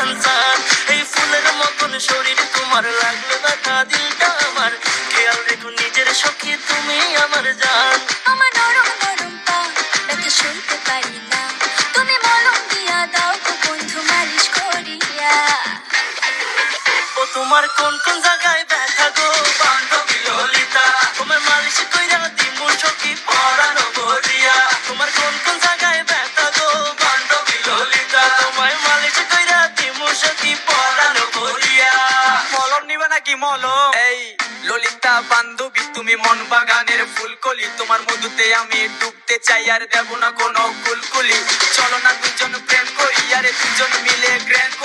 আনসান। এই ফুলের মতন শরীর তোমার লাগলো ব্যথা দিলটা আমার, খেয়াল রেখো নিজের সখী তুমি আমার জান। আমার নরম নরম পা ব্যথা সইতে পারি না, তুমি মলম দিয়া দাও গো বন্ধু মালিশ করিয়া। ও তোমার কোন কোন জায়গায় ব্যথা গো বান্ধবী ললিতা, তোমার মালিশ কইরা দিমু সখী পরানো ভরিয়া। তোমার কোন কোন জায়গায় ব্যথা গো বান্ধবী ললিতা, তোমার মালিশ কইরা দিমু সখী পরানো ভরিয়া। মলম নিবে নাকি মলম? এই ললিতা বান্ধবী তুমি মন বাগানের ফুলকলি, তোমার মধুতে আমি ডুবতে চাই আর দেব না কোনো কুলকুলি। চলো না দুজন প্রেম করি, আরে দুজন মিলে গ্র্যান্ড